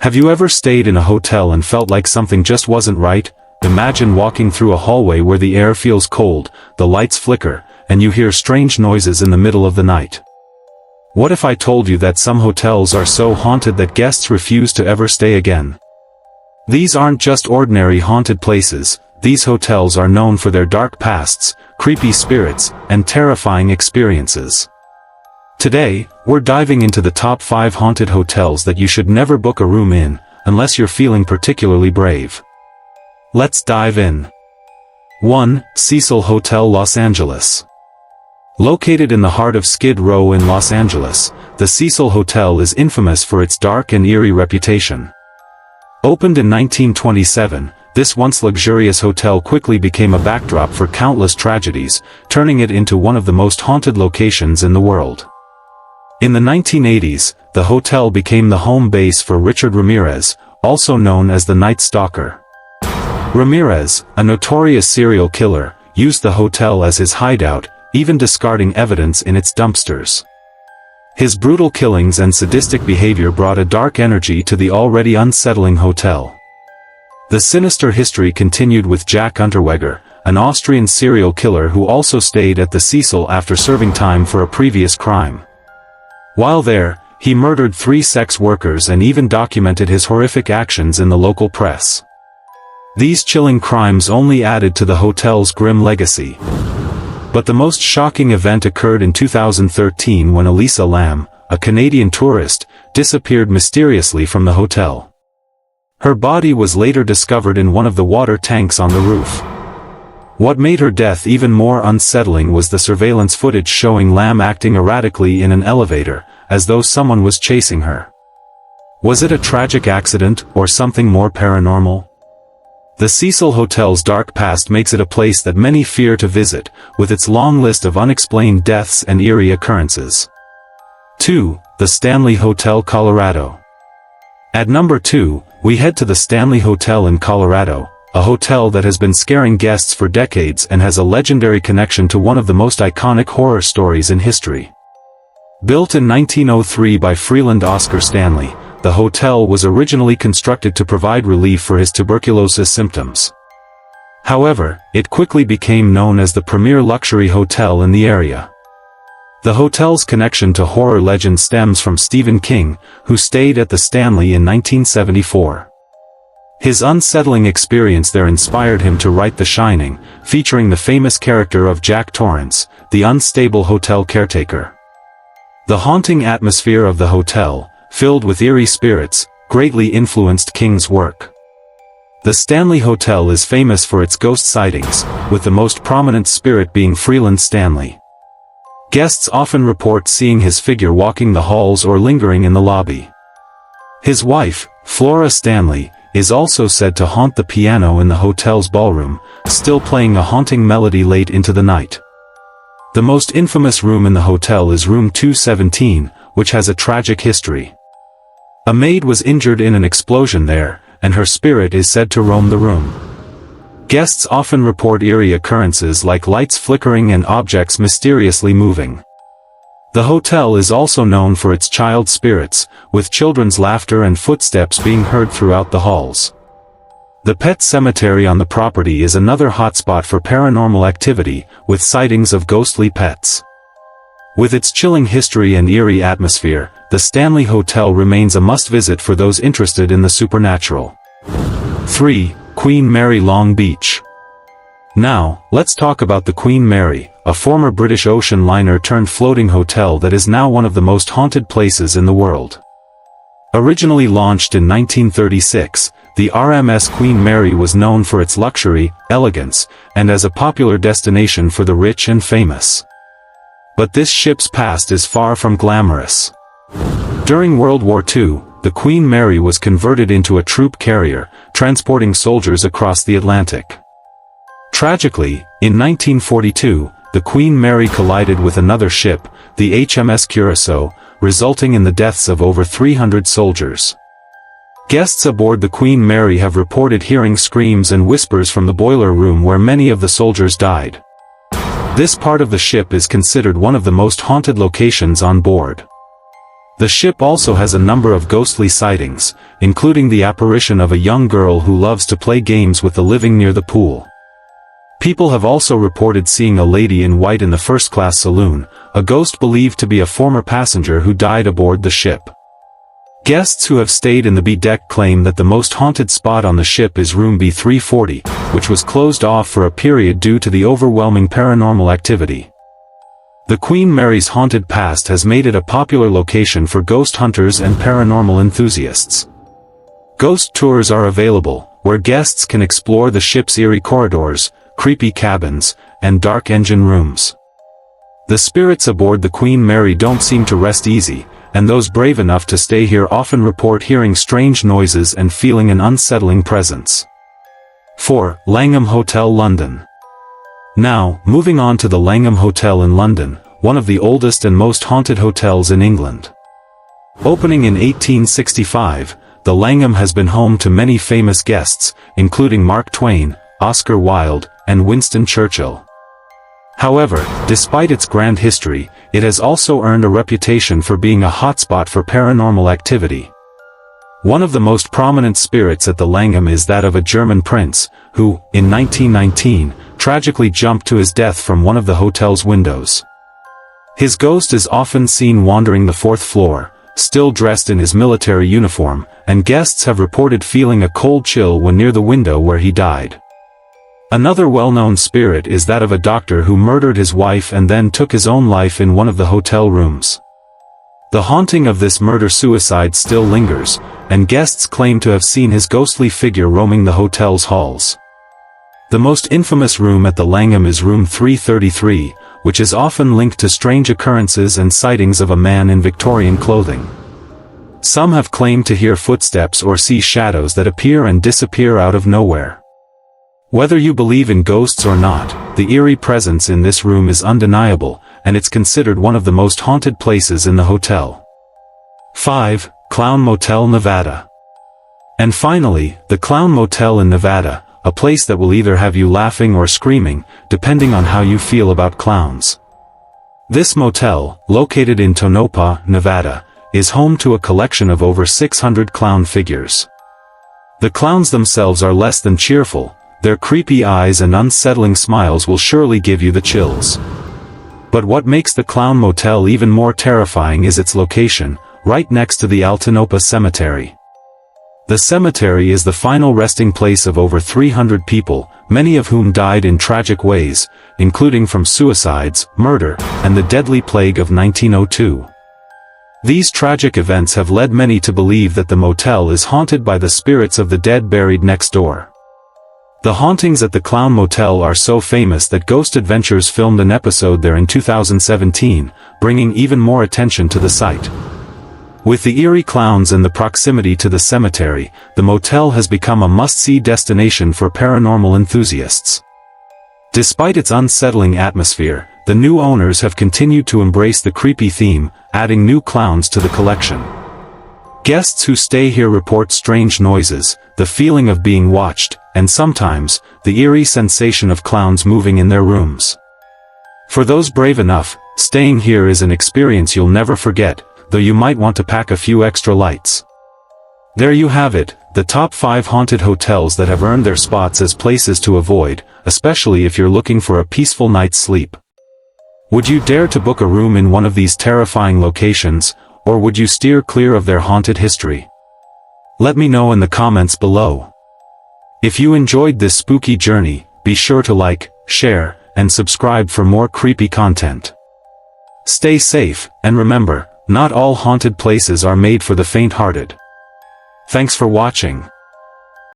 Have you ever stayed in a hotel and felt like something just wasn't right? Imagine walking through a hallway where the air feels cold, the lights flicker, and you hear strange noises in the middle of the night. What if I told you that some hotels are so haunted that guests refuse to ever stay again? These aren't just ordinary haunted places. These hotels are known for their dark pasts, creepy spirits, and terrifying experiences. Today, we're diving into the top 5 haunted hotels that you should never book a room in, unless you're feeling particularly brave. Let's dive in. 1. Cecil Hotel, Los Angeles. Located in the heart of Skid Row in Los Angeles, the Cecil Hotel is infamous for its dark and eerie reputation. Opened in 1927, this once luxurious hotel quickly became a backdrop for countless tragedies, turning it into one of the most haunted locations in the world. In the 1980s, the hotel became the home base for Richard Ramirez, also known as the Night Stalker. Ramirez, a notorious serial killer, used the hotel as his hideout, even discarding evidence in its dumpsters. His brutal killings and sadistic behavior brought a dark energy to the already unsettling hotel. The sinister history continued with Jack Unterweger, an Austrian serial killer who also stayed at the Cecil after serving time for a previous crime. While there, he murdered 3 sex workers and even documented his horrific actions in the local press. These chilling crimes only added to the hotel's grim legacy. But the most shocking event occurred in 2013 when Elisa Lam, a Canadian tourist, disappeared mysteriously from the hotel. Her body was later discovered in one of the water tanks on the roof. What made her death even more unsettling was the surveillance footage showing Lam acting erratically in an elevator, as though someone was chasing her. Was it a tragic accident, or something more paranormal? The Cecil Hotel's dark past makes it a place that many fear to visit, with its long list of unexplained deaths and eerie occurrences. 2. The Stanley Hotel, Colorado. At number 2, we head to the Stanley Hotel in Colorado, a hotel that has been scaring guests for decades and has a legendary connection to one of the most iconic horror stories in history. Built in 1903 by Freeland Oscar Stanley, the hotel was originally constructed to provide relief for his tuberculosis symptoms. However, it quickly became known as the premier luxury hotel in the area. The hotel's connection to horror legend stems from Stephen King, who stayed at the Stanley in 1974. His unsettling experience there inspired him to write The Shining, featuring the famous character of Jack Torrance, the unstable hotel caretaker. The haunting atmosphere of the hotel, filled with eerie spirits, greatly influenced King's work. The Stanley Hotel is famous for its ghost sightings, with the most prominent spirit being Freeland Stanley. Guests often report seeing his figure walking the halls or lingering in the lobby. His wife, Flora Stanley, is also said to haunt the piano in the hotel's ballroom, still playing a haunting melody late into the night. The most infamous room in the hotel is room 217, which has a tragic history. A maid was injured in an explosion there, and her spirit is said to roam the room. Guests often report eerie occurrences like lights flickering and objects mysteriously moving. The hotel is also known for its child spirits, with children's laughter and footsteps being heard throughout the halls. The pet cemetery on the property is another hotspot for paranormal activity, with sightings of ghostly pets. With its chilling history and eerie atmosphere, the Stanley Hotel remains a must-visit for those interested in the supernatural. 3. Queen Mary, Long Beach. Now, let's talk about the Queen Mary, a former British ocean liner turned floating hotel that is now one of the most haunted places in the world. Originally launched in 1936, the RMS Queen Mary was known for its luxury, elegance, and as a popular destination for the rich and famous. But this ship's past is far from glamorous. During World War II, the Queen Mary was converted into a troop carrier, transporting soldiers across the Atlantic. Tragically, in 1942, the Queen Mary collided with another ship, the HMS Curacao, resulting in the deaths of over 300 soldiers. Guests aboard the Queen Mary have reported hearing screams and whispers from the boiler room where many of the soldiers died. This part of the ship is considered one of the most haunted locations on board. The ship also has a number of ghostly sightings, including the apparition of a young girl who loves to play games with the living near the pool. People have also reported seeing a lady in white in the first-class saloon, a ghost believed to be a former passenger who died aboard the ship. Guests who have stayed in the B deck claim that the most haunted spot on the ship is room B340, which was closed off for a period due to the overwhelming paranormal activity. The Queen Mary's haunted past has made it a popular location for ghost hunters and paranormal enthusiasts. Ghost tours are available, where guests can explore the ship's eerie corridors, creepy cabins, and dark engine rooms. The spirits aboard the Queen Mary don't seem to rest easy, and those brave enough to stay here often report hearing strange noises and feeling an unsettling presence. 4. Langham Hotel, London. Now, moving on to the Langham Hotel in London, one of the oldest and most haunted hotels in England. Opening in 1865, the Langham has been home to many famous guests, including Mark Twain, Oscar Wilde, and Winston Churchill. However, despite its grand history, it has also earned a reputation for being a hotspot for paranormal activity. One of the most prominent spirits at the Langham is that of a German prince, who, in 1919, tragically jumped to his death from one of the hotel's windows. His ghost is often seen wandering the fourth floor, still dressed in his military uniform, and guests have reported feeling a cold chill when near the window where he died. Another well-known spirit is that of a doctor who murdered his wife and then took his own life in one of the hotel rooms. The haunting of this murder-suicide still lingers, and guests claim to have seen his ghostly figure roaming the hotel's halls. The most infamous room at the Langham is room 333, which is often linked to strange occurrences and sightings of a man in Victorian clothing. Some have claimed to hear footsteps or see shadows that appear and disappear out of nowhere. Whether you believe in ghosts or not, the eerie presence in this room is undeniable, and it's considered one of the most haunted places in the hotel. 5. Clown Motel, Nevada. And finally, the Clown Motel in Nevada, a place that will either have you laughing or screaming, depending on how you feel about clowns. This motel, located in Tonopah, Nevada, is home to a collection of over 600 clown figures. The clowns themselves are less than cheerful. Their creepy eyes and unsettling smiles will surely give you the chills. But what makes the Clown Motel even more terrifying is its location, right next to the Altonopah Cemetery. The cemetery is the final resting place of over 300 people, many of whom died in tragic ways, including from suicides, murder, and the deadly plague of 1902. These tragic events have led many to believe that the motel is haunted by the spirits of the dead buried next door. The hauntings at the Clown Motel are so famous that Ghost Adventures filmed an episode there in 2017, bringing even more attention to the site. With the eerie clowns and the proximity to the cemetery, the motel has become a must-see destination for paranormal enthusiasts. Despite its unsettling atmosphere, the new owners have continued to embrace the creepy theme, adding new clowns to the collection. Guests who stay here report strange noises, the feeling of being watched, and sometimes, the eerie sensation of clowns moving in their rooms. For those brave enough, staying here is an experience you'll never forget, though you might want to pack a few extra lights. There you have it, the top 5 haunted hotels that have earned their spots as places to avoid, especially if you're looking for a peaceful night's sleep. Would you dare to book a room in one of these terrifying locations, or would you steer clear of their haunted history? Let me know in the comments below. If you enjoyed this spooky journey, be sure to like, share, and subscribe for more creepy content. Stay safe, and remember, not all haunted places are made for the faint-hearted. Thanks for watching.